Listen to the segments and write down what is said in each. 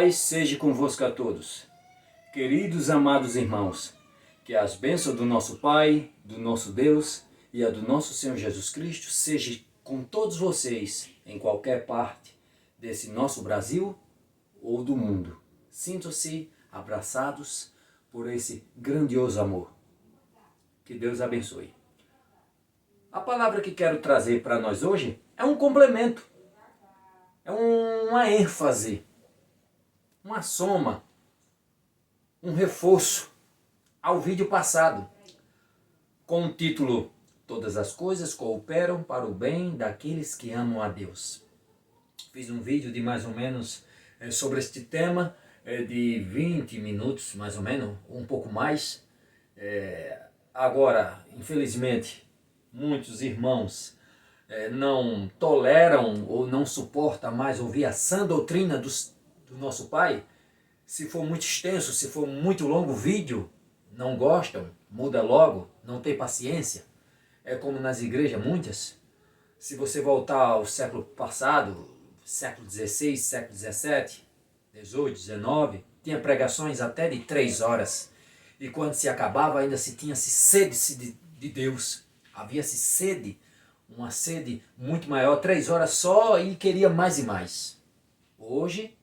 paz seja convosco a todos. Queridos amados irmãos, que as bênçãos do nosso Pai, do nosso Deus e a do nosso Senhor Jesus Cristo seja com todos vocês em qualquer parte desse nosso Brasil ou do mundo. Sintam-se abraçados por esse grandioso amor. Que Deus abençoe. A palavra que quero trazer para nós hoje é um complemento, é uma ênfase, uma soma, um reforço ao vídeo passado, com o título Todas as coisas cooperam para o bem daqueles que amam a Deus. Fiz um vídeo de mais ou menos sobre este tema, de 20 minutos mais ou menos, um pouco mais. Agora, infelizmente, muitos irmãos não toleram ou não suportam mais ouvir a sã doutrina do nosso Pai. Se for muito extenso, se for muito longo o vídeo, não gostam, muda logo, não tem paciência. É como nas igrejas muitas. Se você voltar ao século passado, século XVI, século XVII, XVIII, XIX, tinha pregações até de 3 horas. E quando se acabava, ainda se tinha-se sede de Deus. Havia-se sede, uma sede muito maior, 3 horas só, e queria mais e mais. Hoje,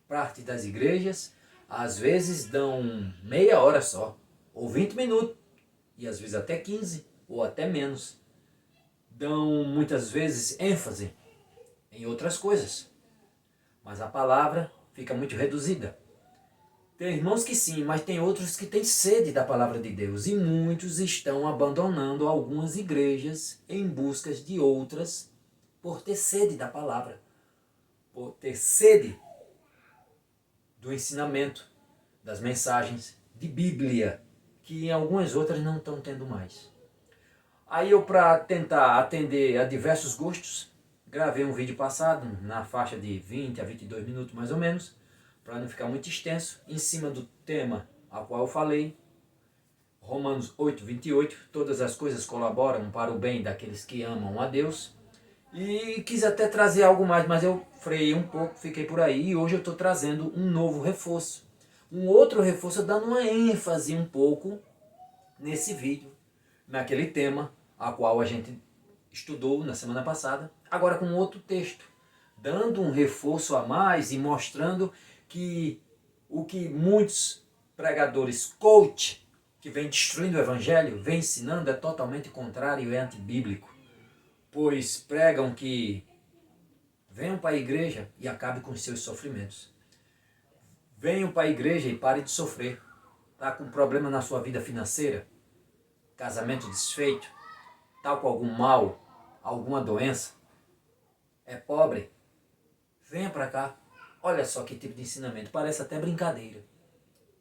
parte das igrejas, às vezes dão meia hora só, ou 20 minutos, e às vezes até 15, ou até menos. Dão muitas vezes ênfase em outras coisas, mas a palavra fica muito reduzida. Tem irmãos que sim, mas tem outros que têm sede da palavra de Deus, e muitos estão abandonando algumas igrejas em busca de outras por ter sede da palavra, por ter sede do ensinamento, das mensagens, de Bíblia, que em algumas outras não estão tendo mais. Aí eu, para tentar atender a diversos gostos, gravei um vídeo passado, na faixa de 20 a 22 minutos mais ou menos, para não ficar muito extenso, em cima do tema a qual eu falei, Romanos 8, 28, todas as coisas colaboram para o bem daqueles que amam a Deus. E quis até trazer algo mais, mas eu freiei um pouco, fiquei por aí, e hoje eu estou trazendo um novo reforço. Um outro reforço, dando uma ênfase um pouco nesse vídeo, naquele tema a qual a gente estudou na semana passada, agora com outro texto, dando um reforço a mais e mostrando que o que muitos pregadores coach, que vem destruindo o evangelho, vem ensinando, é totalmente contrário e é antibíblico. Pois pregam que venham para a igreja e acabe com os seus sofrimentos. Venham para a igreja e pare de sofrer. Está com problema na sua vida financeira, casamento desfeito, está com algum mal, alguma doença, é pobre, venha para cá. Olha só que tipo de ensinamento, parece até brincadeira,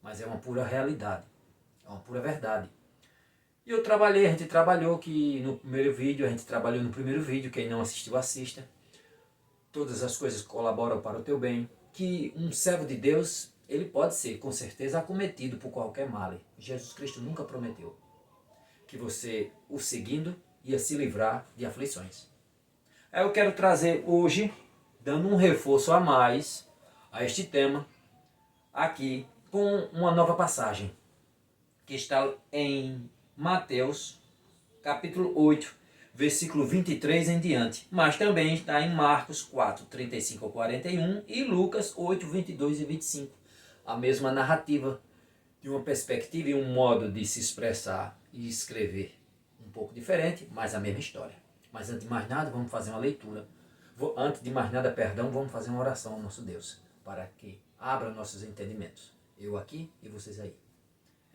mas é uma pura realidade, é uma pura verdade. E a gente trabalhou que no primeiro vídeo, quem não assistiu, assista. Todas as coisas colaboram para o teu bem. Que um servo de Deus, ele pode ser, com certeza, acometido por qualquer mal. Jesus Cristo nunca prometeu que você, o seguindo, ia se livrar de aflições. Aí eu quero trazer hoje, dando um reforço a mais a este tema, aqui, com uma nova passagem, que está em Mateus, capítulo 8, versículo 23 em diante. Mas também está em Marcos 4, 35 a 41 e Lucas 8, 22 e 25. A mesma narrativa, de uma perspectiva e um modo de se expressar e escrever um pouco diferente, mas a mesma história. Mas antes de mais nada, vamos fazer uma leitura. Antes de mais nada, vamos fazer uma oração ao nosso Deus, para que abra nossos entendimentos. Eu aqui e vocês aí.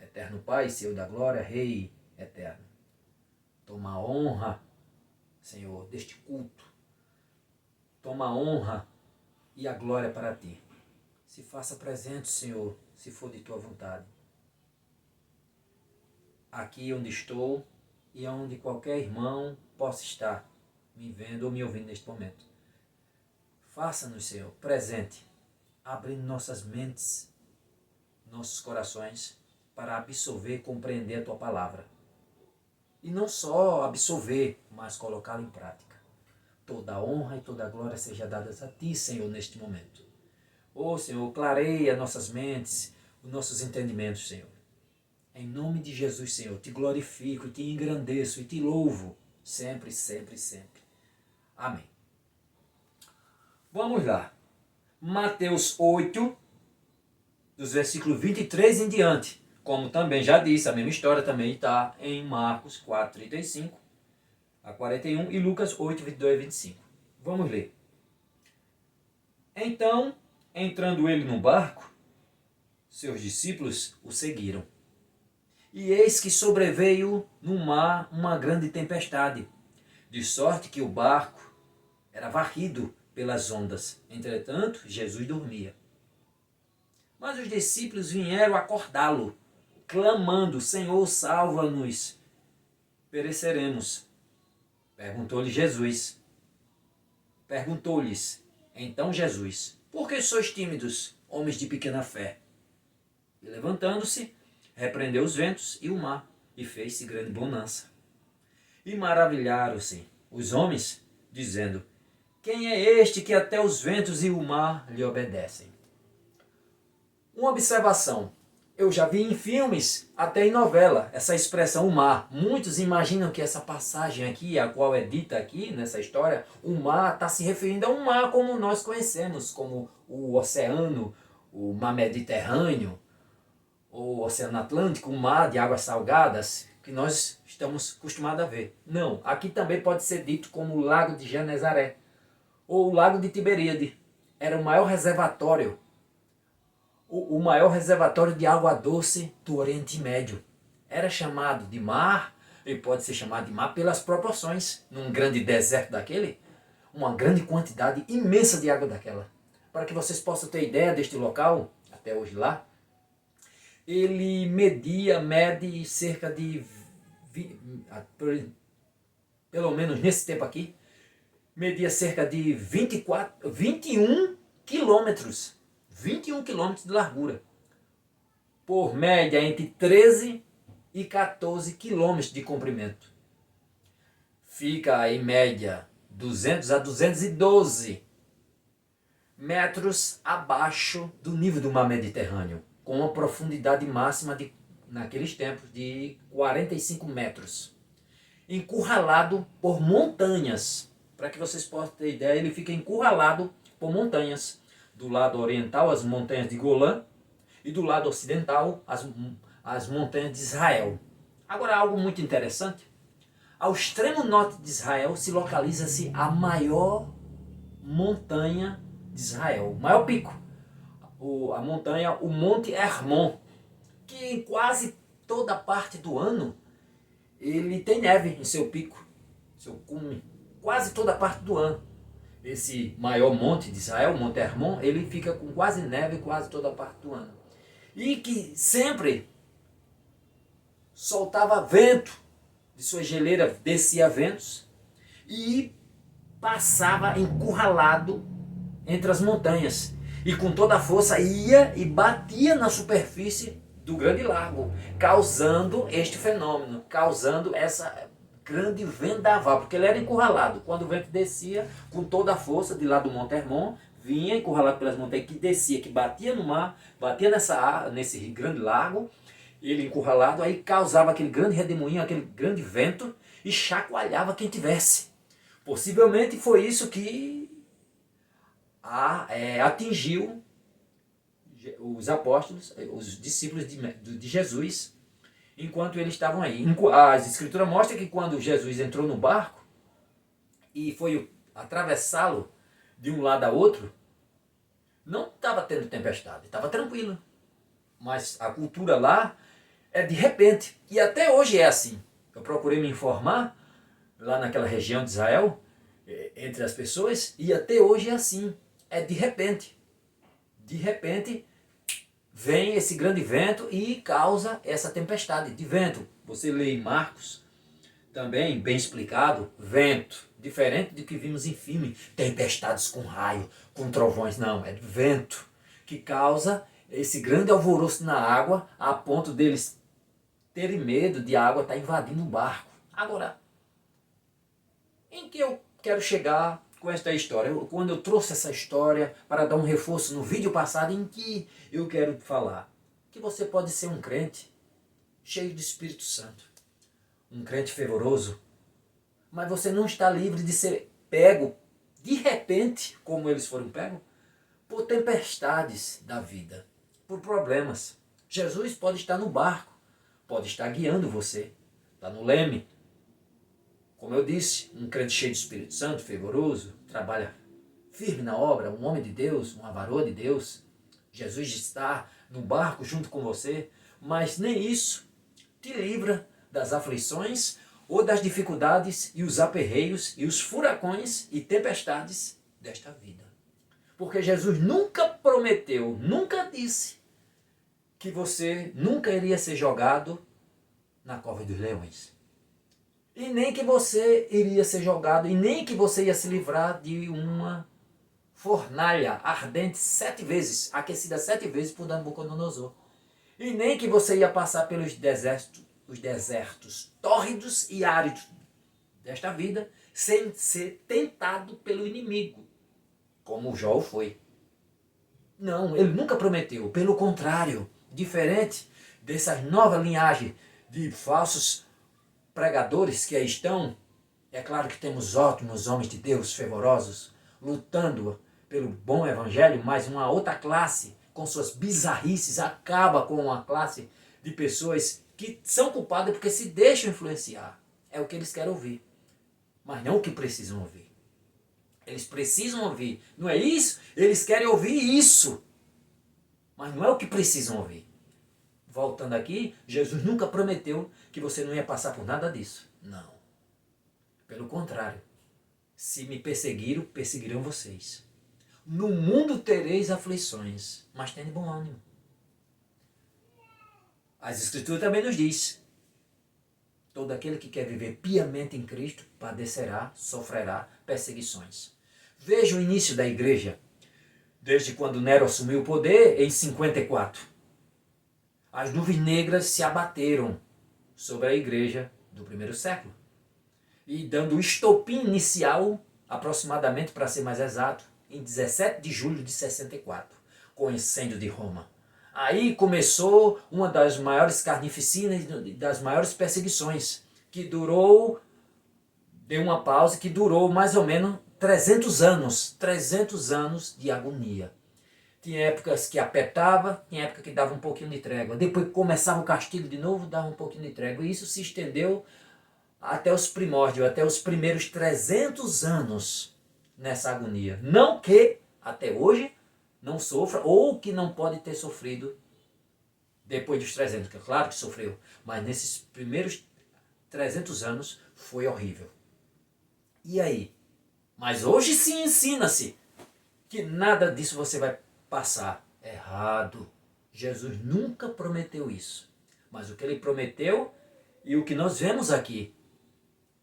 Eterno Pai, Senhor da glória, Rei eterno. Toma a honra, Senhor, deste culto. Toma a honra e a glória para ti. Se faça presente, Senhor, se for de tua vontade. Aqui onde estou e onde qualquer irmão possa estar me vendo ou me ouvindo neste momento. Faça-nos, Senhor, presente, abrindo nossas mentes, nossos corações, para absorver e compreender a tua palavra. E não só absorver, mas colocá-la em prática. Toda a honra e toda a glória seja dada a ti, Senhor, neste momento. Ô Senhor, clareia nossas mentes, os nossos entendimentos, Senhor. Em nome de Jesus, Senhor, te glorifico, te engrandeço e te louvo, sempre, sempre, sempre. Amém. Vamos lá. Mateus 8, dos versículos 23 em diante. Como também já disse, a mesma história também está em Marcos 4, 35 a 41 e Lucas 8, 22 a 25. Vamos ler. Então, entrando ele no barco, seus discípulos o seguiram. E eis que sobreveio no mar uma grande tempestade, de sorte que o barco era varrido pelas ondas. Entretanto, Jesus dormia. Mas os discípulos vieram acordá-lo, clamando: Senhor, salva-nos, pereceremos. Perguntou-lhes então Jesus: por que sois tímidos, homens de pequena fé? E levantando-se, repreendeu os ventos e o mar, e fez-se grande bonança. E maravilharam-se os homens, dizendo: quem é este que até os ventos e o mar lhe obedecem? Uma observação. Eu já vi em filmes, até em novela, essa expressão o mar. Muitos imaginam que essa passagem aqui, a qual é dita aqui nessa história, o mar está se referindo a um mar como nós conhecemos, como o oceano, o mar Mediterrâneo, ou o Oceano Atlântico, um mar de águas salgadas, que nós estamos acostumados a ver. Não, aqui também pode ser dito como o Lago de Genezaré, ou o Lago de Tiberíade. Era o maior reservatório, o maior reservatório de água doce do Oriente Médio. Era chamado de mar, e pode ser chamado de mar pelas proporções, num grande deserto daquele, uma grande quantidade imensa de água daquela. Para que vocês possam ter ideia deste local, até hoje lá, ele mede cerca de, pelo menos nesse tempo aqui, media cerca de 21 quilômetros. 21 quilômetros de largura. Por média entre 13 e 14 quilômetros de comprimento. Fica em média 200 a 212 metros abaixo do nível do mar Mediterrâneo, com uma profundidade máxima de, naqueles tempos, de 45 metros. Encurralado por montanhas. Para que vocês possam ter ideia, ele fica encurralado por montanhas. Do lado oriental, as montanhas de Golã, e do lado ocidental, as montanhas de Israel. Agora, algo muito interessante. Ao extremo norte de Israel se localiza-se a maior montanha de Israel, o maior pico. A montanha, o Monte Hermon, que em quase toda parte do ano ele tem neve em seu pico, seu cume, quase toda parte do ano. Esse maior monte de Israel, o Monte Hermon, ele fica com quase neve quase toda a parte do ano. E que sempre soltava vento, de sua geleira descia ventos e passava encurralado entre as montanhas. E com toda a força ia e batia na superfície do grande lago, causando este fenômeno, causando essa grande vendaval, porque ele era encurralado. Quando o vento descia, com toda a força de lá do Monte Hermon, vinha encurralado pelas montanhas, que descia, que batia no mar, batia nesse grande lago, ele encurralado, aí causava aquele grande redemoinho, aquele grande vento, e chacoalhava quem tivesse. Possivelmente foi isso que atingiu os apóstolos, os discípulos de Jesus, enquanto eles estavam aí. As escrituras mostram que quando Jesus entrou no barco e foi atravessá-lo de um lado a outro, não estava tendo tempestade, estava tranquilo. Mas a cultura lá é de repente, e até hoje é assim. Eu procurei me informar lá naquela região de Israel, entre as pessoas, e até hoje é assim, é de repente. De repente vem esse grande vento e causa essa tempestade de vento. Você lê em Marcos, também bem explicado, vento, diferente do que vimos em filme, tempestades com raio, com trovões, não, é vento que causa esse grande alvoroço na água a ponto deles terem medo de a água estar invadindo o barco. Agora, em que eu quero chegar com esta história? Quando eu trouxe essa história para dar um reforço no vídeo passado, em que eu quero falar que você pode ser um crente cheio do Espírito Santo, um crente fervoroso, mas você não está livre de ser pego de repente, como eles foram pegos, por tempestades da vida, por problemas. Jesus pode estar no barco, pode estar guiando você, está no leme. Como eu disse, um crente cheio de Espírito Santo, fervoroso, trabalha firme na obra, um homem de Deus, uma varoa de Deus. Jesus está no barco junto com você, mas nem isso te livra das aflições ou das dificuldades e os aperreios e os furacões e tempestades desta vida. Porque Jesus nunca prometeu, nunca disse que você nunca iria ser jogado na cova dos leões. E nem que você iria ser jogado, e nem que você ia se livrar de uma fornalha ardente 7 vezes, aquecida 7 vezes por Nabucodonosor. E nem que você ia passar pelos desertos tórridos e áridos desta vida, sem ser tentado pelo inimigo, como Jó foi. Não, ele nunca prometeu, pelo contrário, diferente dessa nova linhagem de falsos pregadores que aí estão. É claro que temos ótimos homens de Deus fervorosos, lutando pelo bom evangelho, mas uma outra classe, com suas bizarrices, acaba com uma classe de pessoas que são culpadas porque se deixam influenciar. É o que eles querem ouvir, mas não o que precisam ouvir. Eles precisam ouvir, não é isso? Eles querem ouvir isso, mas não é o que precisam ouvir. Voltando aqui, Jesus nunca prometeu que você não ia passar por nada disso. Não. Pelo contrário. Se me perseguiram, perseguirão vocês. No mundo tereis aflições, mas tenha bom ânimo. As Escrituras também nos diz: todo aquele que quer viver piamente em Cristo padecerá, sofrerá perseguições. Veja o início da igreja, desde quando Nero assumiu o poder, em 54. As nuvens negras se abateram sobre a igreja do primeiro século. E dando o estopim inicial, aproximadamente, para ser mais exato, em 17 de julho de 64, com o incêndio de Roma. Aí começou uma das maiores carnificinas, das maiores perseguições, que durou, deu uma pausa, que durou mais ou menos 300 anos de agonia. Tinha épocas que apertava, tinha época que dava um pouquinho de trégua. Depois que começava o castigo de novo, dava um pouquinho de trégua. E isso se estendeu até os primórdios, até os primeiros 300 anos nessa agonia. Não que até hoje não sofra, ou que não pode ter sofrido depois dos 300, que é claro que sofreu. Mas nesses primeiros 300 anos foi horrível. E aí? Mas hoje sim ensina-se que nada disso você vai passar. Errado. Jesus nunca prometeu isso. Mas o que ele prometeu e o que nós vemos aqui,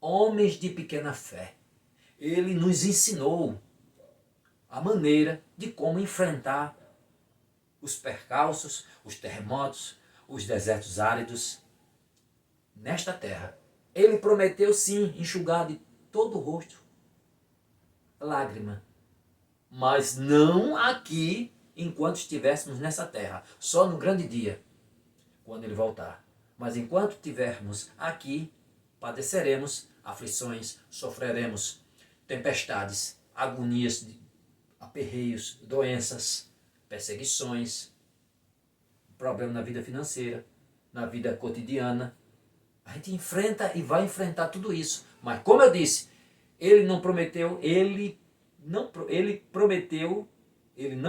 homens de pequena fé, ele nos ensinou a maneira de como enfrentar os percalços, os terremotos, os desertos áridos nesta terra. Ele prometeu sim enxugar de todo o rosto lágrima, mas não aqui enquanto estivéssemos nessa terra, só no grande dia, quando ele voltar. Mas enquanto estivermos aqui, padeceremos aflições, sofreremos tempestades, agonias, aperreios, doenças, perseguições, problema na vida financeira, na vida cotidiana. A gente enfrenta e vai enfrentar tudo isso. Mas como eu disse, ele não prometeu, ele não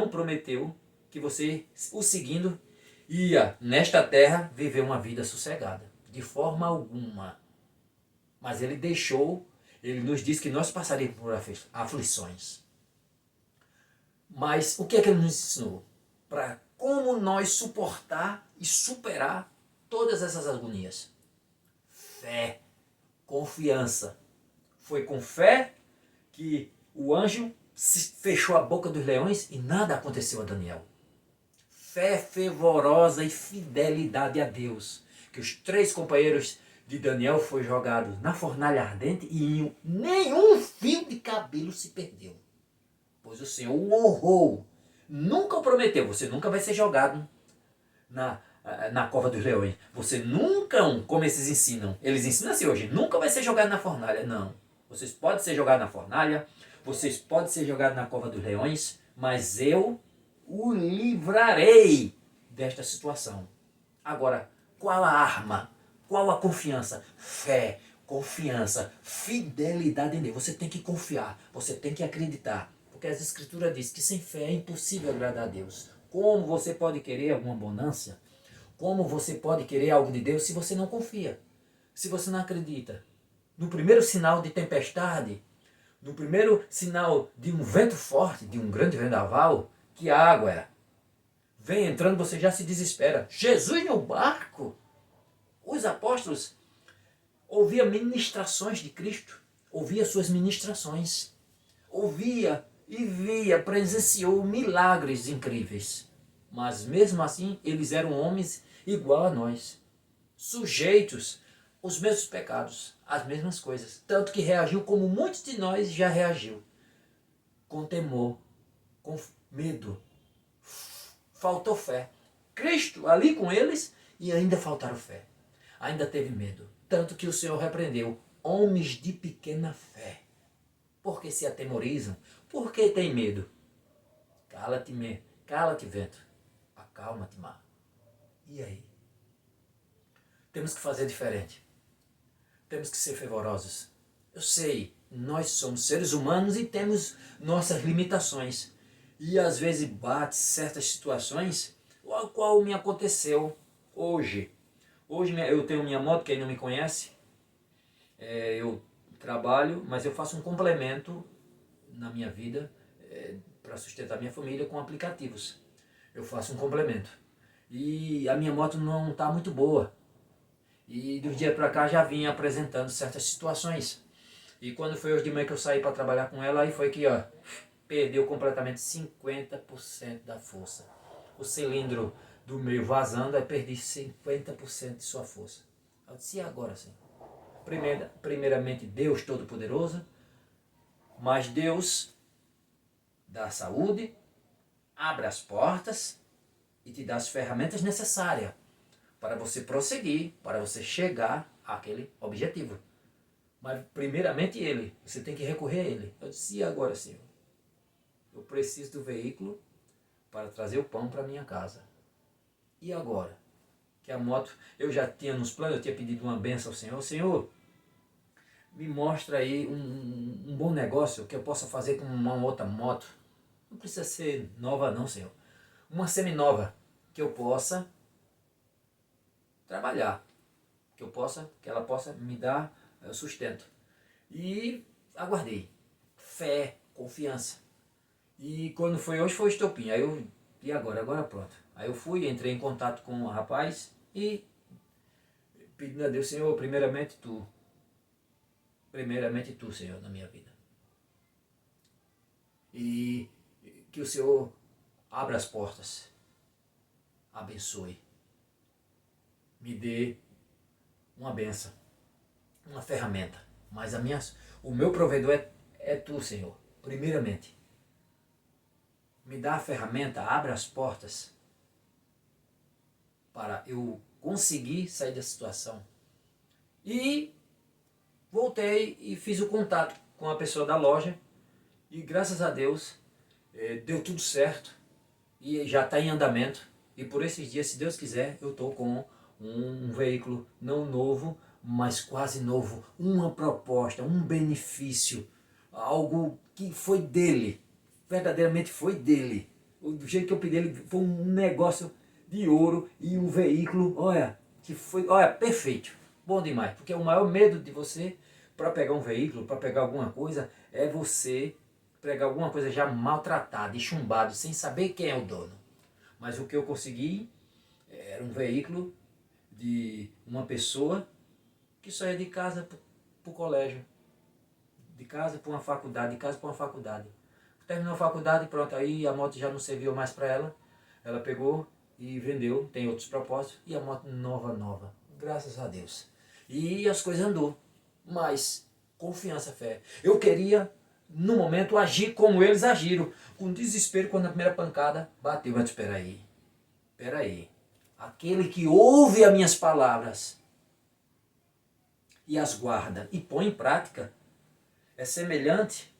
prometeu que você, o seguindo, ia nesta terra viver uma vida sossegada. De forma alguma. Mas ele nos disse que nós passaríamos por aflições. Mas o que é que ele nos ensinou? Para como nós suportar e superar todas essas agonias. Fé, confiança. Foi com fé que o anjo fechou a boca dos leões e nada aconteceu a Daniel. Fé fervorosa e fidelidade a Deus, que os 3 companheiros de Daniel foi jogado na fornalha ardente e nenhum fio de cabelo se perdeu. Pois o Senhor o honrou. Nunca o prometeu, você nunca vai ser jogado na cova dos leões. Você nunca, como esses ensinam, eles ensinam assim hoje, nunca vai ser jogado na fornalha. Não. Vocês podem ser jogados na fornalha, vocês podem ser jogados na cova dos leões, mas eu o livrarei desta situação. Agora, qual a arma? Qual a confiança? Fé, confiança, fidelidade em Deus. Você tem que confiar, você tem que acreditar. Porque as Escrituras dizem que sem fé é impossível agradar a Deus. Como você pode querer alguma abundância? Como você pode querer algo de Deus se você não confia? Se você não acredita? No primeiro sinal de tempestade, no primeiro sinal de um vento forte, de um grande vendaval, que água vem entrando, você já se desespera. Jesus no barco? Os apóstolos ouviam ministrações de Cristo, ouvia suas ministrações, ouvia e via, presenciou milagres incríveis. Mas mesmo assim, eles eram homens igual a nós, sujeitos aos mesmos pecados, às mesmas coisas. Tanto que reagiu como muitos de nós já reagiu. Com temor, com medo. Faltou fé. Cristo ali com eles e ainda faltaram fé. Ainda teve medo. Tanto que o Senhor repreendeu homens de pequena fé. Por que se atemorizam? Por que tem medo? Cala-te, vento. Acalma-te, mar. E aí? Temos que fazer diferente. Temos que ser fervorosos. Eu sei, nós somos seres humanos e temos nossas limitações. E às vezes bate certas situações, o qual me aconteceu hoje. Hoje eu tenho minha moto, quem não me conhece, eu trabalho, mas eu faço um complemento na minha vida para sustentar minha família com aplicativos. Eu faço um complemento. E a minha moto não está muito boa. E de um dia para cá já vinha apresentando certas situações. E quando foi hoje de manhã que eu saí para trabalhar com ela, aí foi que perdeu completamente 50% da força. O cilindro do meio vazando, aí perdi 50% de sua força. Eu disse, e agora, Senhor? Primeiramente Deus Todo-Poderoso, mas Deus dá saúde, abre as portas e te dá as ferramentas necessárias para você prosseguir, para você chegar àquele objetivo. Mas primeiramente Ele, você tem que recorrer a Ele. Eu disse, e agora, Senhor? Eu preciso do veículo para trazer o pão para minha casa. E agora? Que a moto, eu já tinha nos planos, eu tinha pedido uma benção ao Senhor. Senhor, me mostra aí um bom negócio que eu possa fazer com uma outra moto. Não precisa ser nova não, Senhor. Uma semi-nova, que eu possa trabalhar. Que ela possa me dar sustento. E aguardei. Fé, confiança. E quando foi hoje, foi o estopim. Aí eu, e agora? Agora pronto. Aí eu fui, entrei em contato com o rapaz e pedindo a Deus, Senhor, primeiramente Tu, Senhor, na minha vida. E que o Senhor abra as portas, abençoe, me dê uma benção, uma ferramenta. Mas o meu provedor é Tu, Senhor, primeiramente. Me dá a ferramenta, abre as portas para eu conseguir sair da situação. E voltei e fiz o contato com a pessoa da loja e graças a Deus deu tudo certo e já está em andamento. E por esses dias, se Deus quiser, eu estou com um veículo não novo, mas quase novo, uma proposta, um benefício, algo que foi dele, verdadeiramente foi dele. Do jeito que eu pedi ele, foi um negócio de ouro e um veículo, que foi, perfeito, bom demais. Porque o maior medo de você, para pegar um veículo, para pegar alguma coisa, é você pegar alguma coisa já maltratada e chumbado, sem saber quem é o dono. Mas o que eu consegui era um veículo de uma pessoa que só ia de casa para o colégio, de casa para uma faculdade, de casa para uma faculdade. Terminou a faculdade, pronto, aí a moto já não serviu mais para ela. Ela pegou e vendeu, tem outros propósitos, e a moto nova, graças a Deus. E as coisas andou. Mas confiança, fé. Eu queria, no momento, agir como eles agiram. Com desespero, quando a primeira pancada bateu. Mas espera aí. Espera aí. Aquele que ouve as minhas palavras e as guarda e põe em prática é semelhante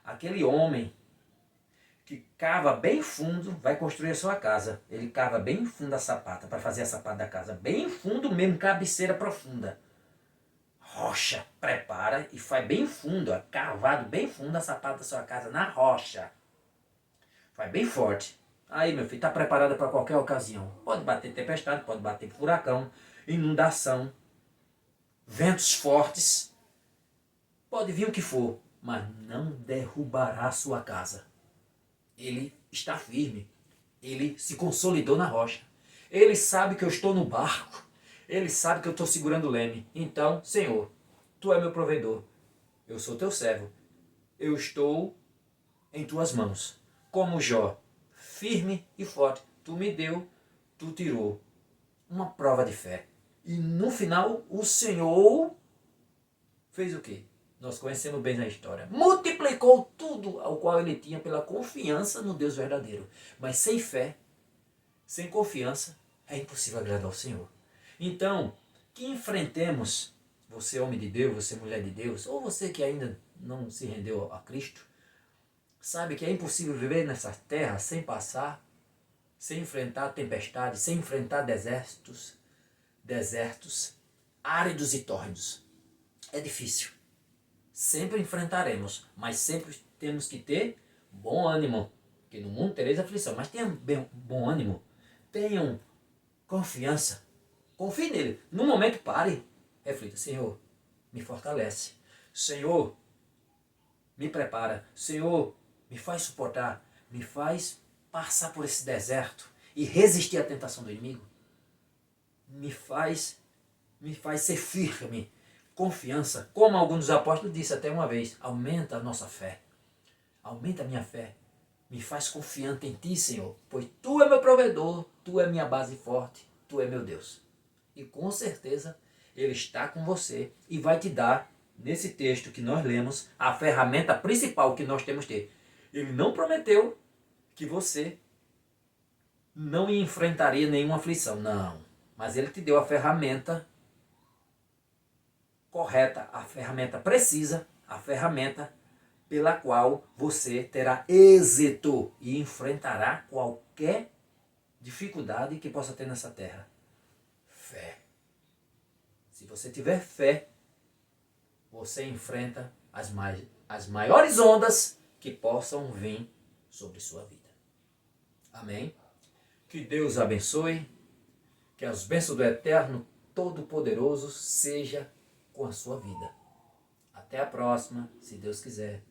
àquele homem que cava bem fundo, vai construir a sua casa. Ele cava bem fundo a sapata, para fazer a sapata da casa. Bem fundo mesmo, cabeceira profunda. Rocha, prepara e faz bem fundo, ó, cavado bem fundo a sapata da sua casa, na rocha. Faz bem forte. Aí, meu filho, está preparada para qualquer ocasião. Pode bater tempestade, pode bater furacão, inundação, ventos fortes. Pode vir o que for, mas não derrubará a sua casa. Ele está firme. Ele se consolidou na rocha. Ele sabe que eu estou no barco. Ele sabe que eu estou segurando o leme. Então, Senhor, Tu é meu provedor. Eu sou Teu servo. Eu estou em Tuas mãos. Como Jó, firme e forte. Tu me deu, Tu tirou. Uma prova de fé. E no final, o Senhor fez o quê? Nós conhecemos bem a história. Multiplicou tudo ao qual ele tinha pela confiança no Deus verdadeiro. Mas sem fé, sem confiança, é impossível agradar ao Senhor. Então, que enfrentemos, você homem de Deus, você mulher de Deus, ou você que ainda não se rendeu a Cristo, sabe que é impossível viver nessa terra sem passar, sem enfrentar tempestades, sem enfrentar desertos áridos e tórridos. É difícil. Sempre enfrentaremos, mas sempre temos que ter bom ânimo. Porque no mundo tereis aflição, mas tenham bom ânimo. Tenham confiança. Confie nele. No momento, pare. Reflita. Senhor, me fortalece. Senhor, me prepara. Senhor, me faz suportar. Me faz passar por esse deserto e resistir à tentação do inimigo. Me faz ser firme. Confiança, como algum dos apóstolos disse até uma vez, aumenta a nossa fé, aumenta a minha fé, me faz confiante em Ti, Senhor, pois Tu é meu provedor, Tu é minha base forte, Tu é meu Deus. E com certeza Ele está com você e vai te dar, nesse texto que nós lemos, a ferramenta principal que nós temos que ter. Ele não prometeu que você não enfrentaria nenhuma aflição, não, mas Ele te deu a ferramenta correta, a ferramenta precisa, a ferramenta pela qual você terá êxito e enfrentará qualquer dificuldade que possa ter nessa terra. Fé. Se você tiver fé, você enfrenta as maiores ondas que possam vir sobre sua vida. Amém? Que Deus abençoe, que as bênçãos do Eterno Todo-Poderoso seja com a sua vida. Até a próxima, se Deus quiser.